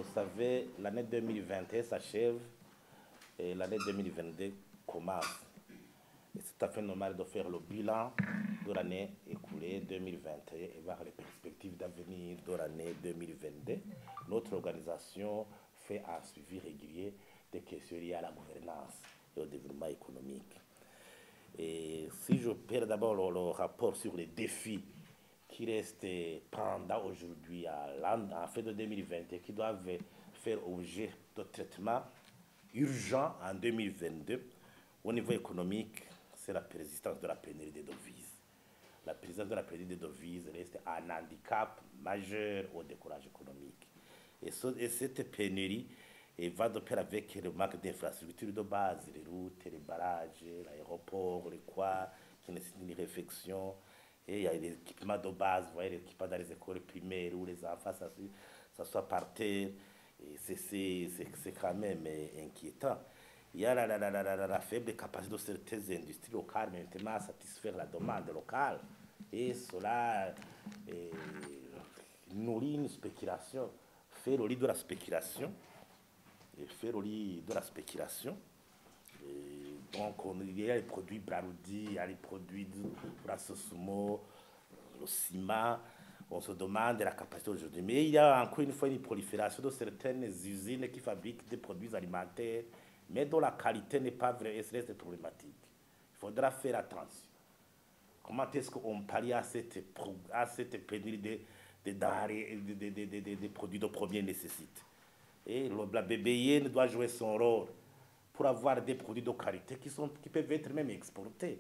le savez, l'année 2021 s'achève et l'année 2022 commence. Et c'est tout à fait normal de faire le bilan de l'année écoulée 2021 et voir les perspectives d'avenir de l'année 2022. Notre organisation fait un suivi régulier des questions liées à la gouvernance et au développement économique. Et si je perds d'abord le rapport sur les défis qui restent pendant aujourd'hui en fin de 2021, qui doivent faire objet de traitement urgent en 2022, au niveau économique, c'est la persistance de la pénurie des devises. La persistance de la pénurie des devises reste un handicap majeur au décollage économique. Et cette pénurie va de pair avec le manque d'infrastructures de base, les routes, les barrages, l'aéroport, les quais, qui nécessitent une réflexion. Et il y a les équipements de base, vous voyez, l'équipement dans les écoles primaires où les enfants s'assoient par terre. C'est quand même inquiétant. Il y a la faible capacité de certaines industries locales maintenant à satisfaire la demande locale. Et cela nourrit une spéculation, fait le lit de la spéculation. Et faire le lit de la spéculation. Et donc, il y a les produits Braroudi, il y a les produits de Brassosumo, le ciment. On se demande la capacité aujourd'hui. Mais il y a encore une fois une prolifération de certaines usines qui fabriquent des produits alimentaires, mais dont la qualité n'est pas vraie et c'est problématique. Il faudra faire attention. Comment est-ce qu'on pallie à cette pénurie des produits de première nécessité? Et la BBN doit jouer son rôle pour avoir des produits de qualité qui peuvent être même exportés,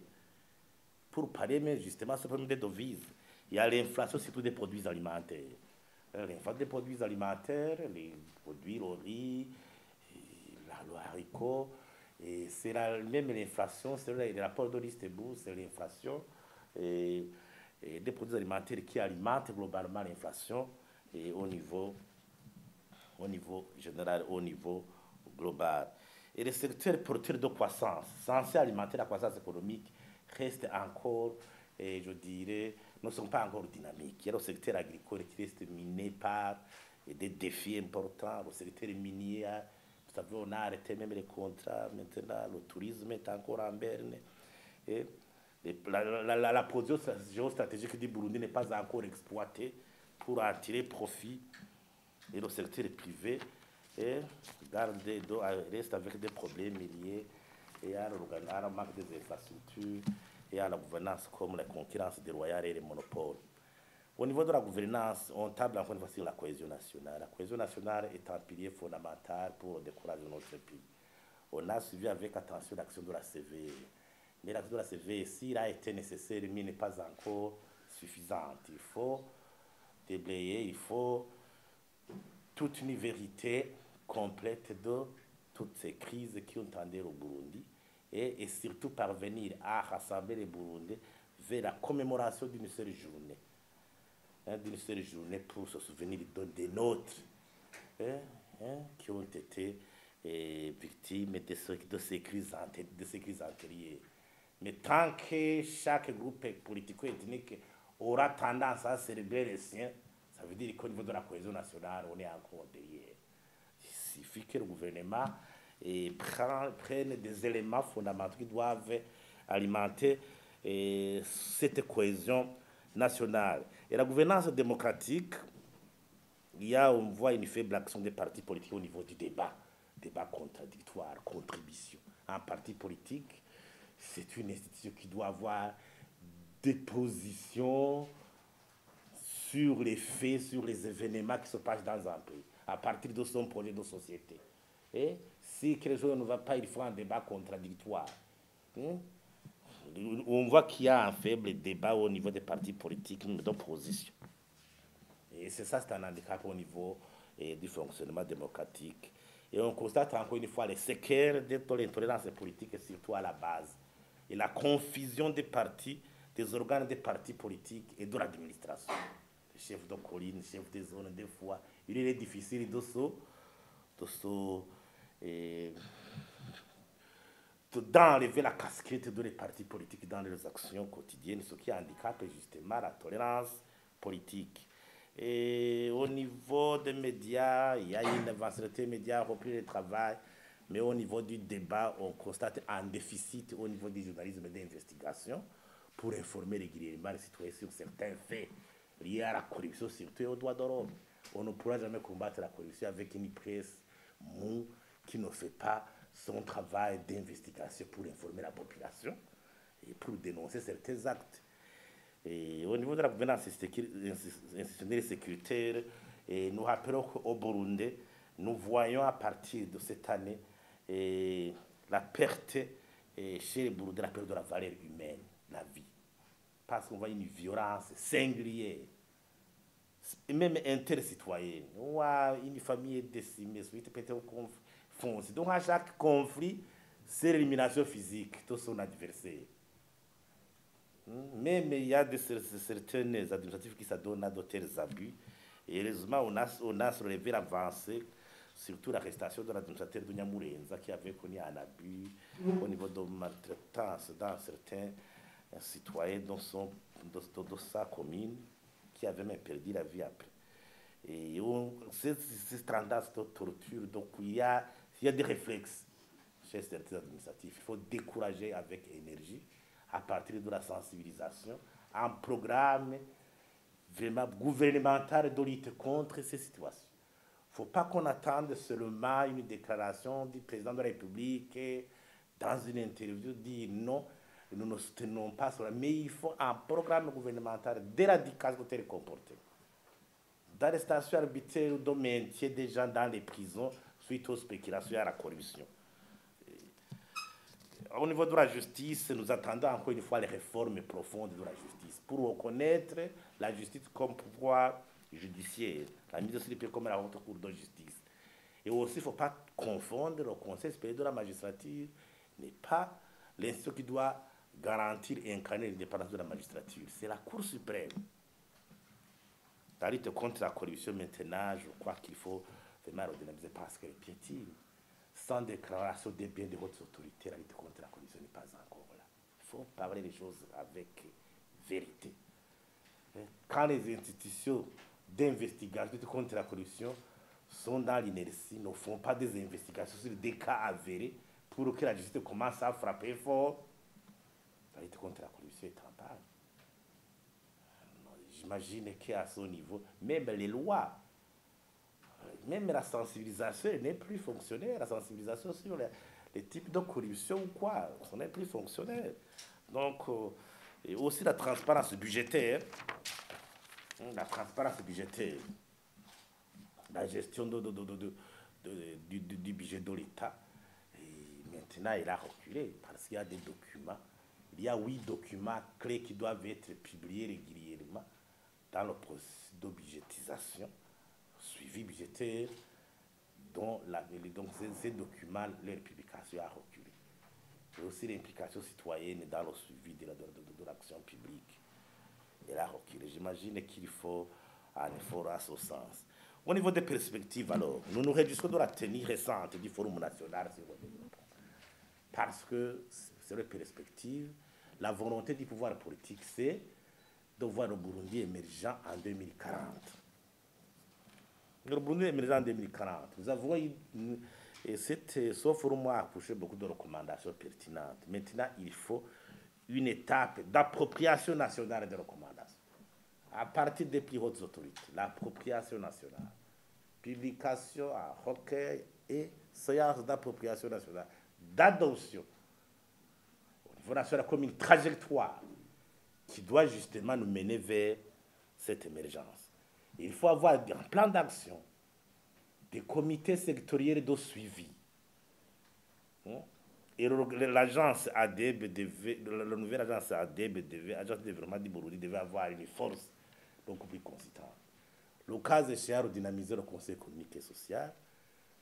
pour pallier même justement ce problème des devises. Il y a l'inflation surtout des produits alimentaires. L'inflation des produits alimentaires, les produits, le riz, le haricot, et c'est même l'inflation, c'est le rapport de Listebourg, c'est l'inflation et des produits alimentaires qui alimentent globalement l'inflation et au niveau général, au niveau global. Et les secteurs porteurs de croissance, censés alimenter la croissance économique, restent encore, je dirais, ne sont pas encore dynamiques. Il y a le secteur agricole qui reste miné par des défis importants. Le secteur minier, vous savez, on a arrêté même les contrats. Maintenant, le tourisme est encore en berne. Et la position géostratégique du Burundi n'est pas encore exploitée pour en tirer profit. Et le secteur privé reste avec des problèmes liés et à un manque des infrastructures et à la gouvernance comme la concurrence déloyale et les monopoles. Au niveau de la gouvernance, on table encore une fois sur la cohésion nationale. La cohésion nationale est un pilier fondamental pour le décollage de notre pays. On a suivi avec attention l'action de la CVE. Mais l'action de la CVE, s'il a été nécessaire, mais n'est pas encore suffisante. Il faut déblayer, il faut toute une vérité complète de toutes ces crises qui ont tendu au Burundi et surtout parvenir à rassembler les Burundais vers la commémoration d'une seule journée. D'une seule journée pour se souvenir des nôtres qui ont été victimes de ces crises antérieures. Mais tant que chaque groupe politico-ethnique aura tendance à célébrer les siens, ça veut dire qu'au niveau de la cohésion nationale, on est encore derrière. Il suffit que le gouvernement prenne des éléments fondamentaux qui doivent alimenter cette cohésion nationale. Et la gouvernance démocratique, on voit une faible action des partis politiques au niveau du débat contradictoire, contribution. Un parti politique, c'est une institution qui doit avoir des positions sur les faits, sur les événements qui se passent dans un pays, à partir de son projet de société. Et si quelque chose ne va pas, il faut un débat contradictoire. On voit qu'il y a un faible débat au niveau des partis politiques d'opposition. Et c'est ça, c'est un handicap au niveau du fonctionnement démocratique. Et on constate encore une fois les séquelles de l'intolérance politique, surtout à la base. Et la confusion des partis, des organes des partis politiques et de l'administration. Chef de colline, chef de zone, des fois, il est difficile d'enlever la casquette de les partis politiques dans leurs actions quotidiennes, ce qui handicape justement la tolérance politique. Et au niveau des médias, il y a une avancée des médias, repris le travail, mais au niveau du débat, on constate un déficit au niveau du journalisme et d'investigation pour informer régulièrement les citoyens sur certains faits liés à la corruption, surtout aux droits de l'homme. On ne pourra jamais combattre la corruption avec une presse mou qui ne fait pas son travail d'investigation pour informer la population et pour dénoncer certains actes. Et au niveau de la gouvernance institutionnelle et sécuritaire, et nous rappelons qu'au Burundi, nous voyons à partir de cette année la perte chez les Burundais, la perte de la valeur humaine, la vie. Parce qu'on voit une violence singulière, même intercitoyenne. Une famille est décimée, suite peut-être au conflit. Donc à chaque conflit, c'est l'élimination physique de son adversaire. Même il y a certains administratifs qui s'adonnent à d'autres abus. Et heureusement, on a relevé l'avancée, surtout l'arrestation de l'administrateur de Nyamurenza qui avait connu un abus au niveau de maltraitance dans certains citoyens dans sa commune qui avaient même perdu la vie après. Et ces tendances de torture, donc il y a des réflexes chez certains administratifs. Il faut décourager avec énergie à partir de la sensibilisation, un programme vraiment gouvernemental de lutte contre ces situations. Il ne faut pas qu'on attende seulement une déclaration du président de la République dans une interview dire non, nous ne soutenons pas cela, mais il faut un programme gouvernemental d'éradication de tels comportements, d'arrestation arbitraire ou de maintien des gens dans les prisons suite aux spéculations et à la corruption. Au niveau de la justice, nous attendons encore une fois les réformes profondes de la justice pour reconnaître la justice comme pouvoir judiciaire, la mise sur les pieds comme la haute cour de justice. Et aussi, il ne faut pas confondre le Conseil supérieur de la magistrature n'est pas l'institution qui doit garantir et incarner l'indépendance de la magistrature. C'est la Cour suprême. La lutte contre la corruption maintenant, je crois qu'il faut vraiment redynamiser parce qu'elle piétine. Sans déclaration des biens de hautes autorités, la lutte contre la corruption n'est pas encore là. Il faut parler des choses avec vérité. Quand les institutions d'investigation contre la corruption sont dans l'inertie, ne font pas des investigations sur des cas avérés pour que la justice commence à frapper fort, la lutte contre la corruption est en panne. J'imagine qu'à ce niveau, même les lois, même la sensibilisation n'est plus fonctionnelle. La sensibilisation sur les types de corruption ou quoi, ce n'est plus fonctionnel. Donc, et aussi la transparence budgétaire. La transparence budgétaire. La gestion du budget de l'État. Maintenant, il a reculé parce qu'il y a des documents. Il y a 8 documents clés qui doivent être publiés régulièrement dans le processus de budgétisation, suivi budgétaire, dont ces documents, leur publication a reculé. Et aussi l'implication citoyenne dans le suivi de l'action publique. Elle a reculé. J'imagine qu'il faut un effort à ce sens. Au niveau des perspectives, alors, nous nous réjouissons de la tenue récente du Forum national sur le développement. Parce que, c'est la perspective, la volonté du pouvoir politique, c'est de voir le Burundi émergent en 2040. Le Burundi émergent en 2040. Nous avons ce forum a accouché beaucoup de recommandations pertinentes. Maintenant, il faut une étape d'appropriation nationale des recommandations. À partir des plus hautes autorités, l'appropriation nationale, publication à recueil et séance d'appropriation nationale, d'adoption au niveau national comme une trajectoire qui doit justement nous mener vers cette émergence. Il faut avoir un plan d'action, des comités sectoriels de suivi. Et l'agence ADEB, la nouvelle agence ADEB, agence de développement du Burundi, devait avoir une force beaucoup plus conséquente. Le cas échéant, dynamiser le Conseil économique et social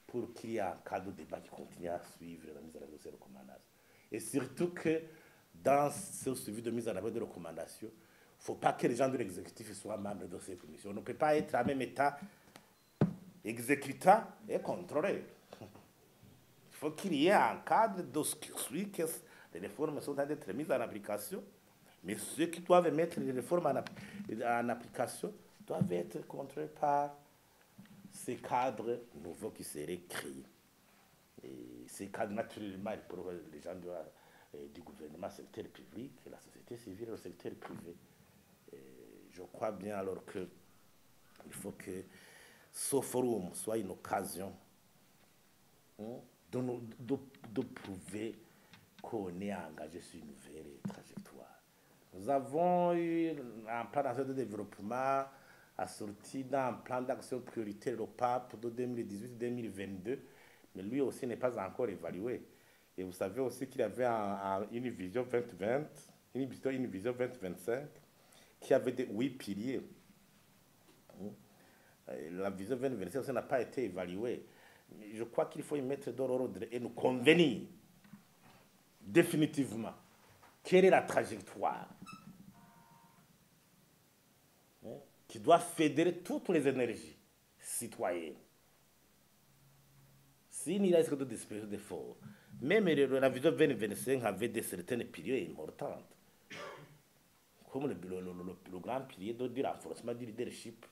pour qu'il y ait un cadre de débat qui continue à suivre la mise en œuvre de ces recommandations. Et surtout que dans ce suivi de mise en œuvre de recommandations, il ne faut pas que les gens de l'exécutif soient membres de ces commissions. On ne peut pas être en même état exécutant et contrôleur. Il faut qu'il y ait un cadre de ce qui suit que les réformes sont en train d'être mises en application, mais ceux qui doivent mettre les réformes en application doivent être contrôlés par ces cadres nouveaux qui seraient créés. Et ces cadres, naturellement, les gens du gouvernement, secteur public, la société civile, le secteur privé. Et je crois bien alors que il faut que ce forum soit une occasion de prouver qu'on est engagé sur une nouvelle trajectoire. Nous avons eu un plan d'action de développement assorti d'un plan d'action prioritaire le PAP de 2018-2022, mais lui aussi n'est pas encore évalué. Et vous savez aussi qu'il y avait une vision 2020, une vision 2025, qui avait 8 piliers. La vision 2025 aussi n'a pas été évaluée. Je crois qu'il faut y mettre dans l'ordre et nous convenir définitivement quelle est la trajectoire qui doit fédérer toutes les énergies citoyennes. S'il n'y a que de dispersion d'efforts, même la vision 2025 avait certaines piliers importantes, comme le grand pilier du renforcement du leadership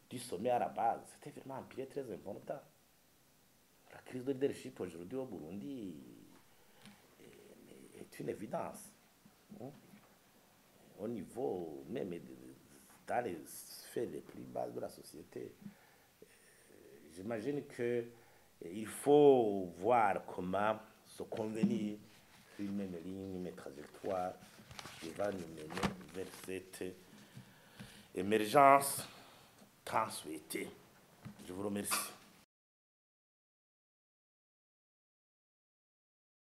du sommet à la base. C'était vraiment un pilier très important. La crise de leadership aujourd'hui au Burundi est une évidence. Au niveau, même dans les sphères les plus basses de la société, j'imagine qu'il faut voir comment se convenir sur une même ligne, une même trajectoire qui va nous mener vers cette émergence tant souhaitée. Je vous remercie.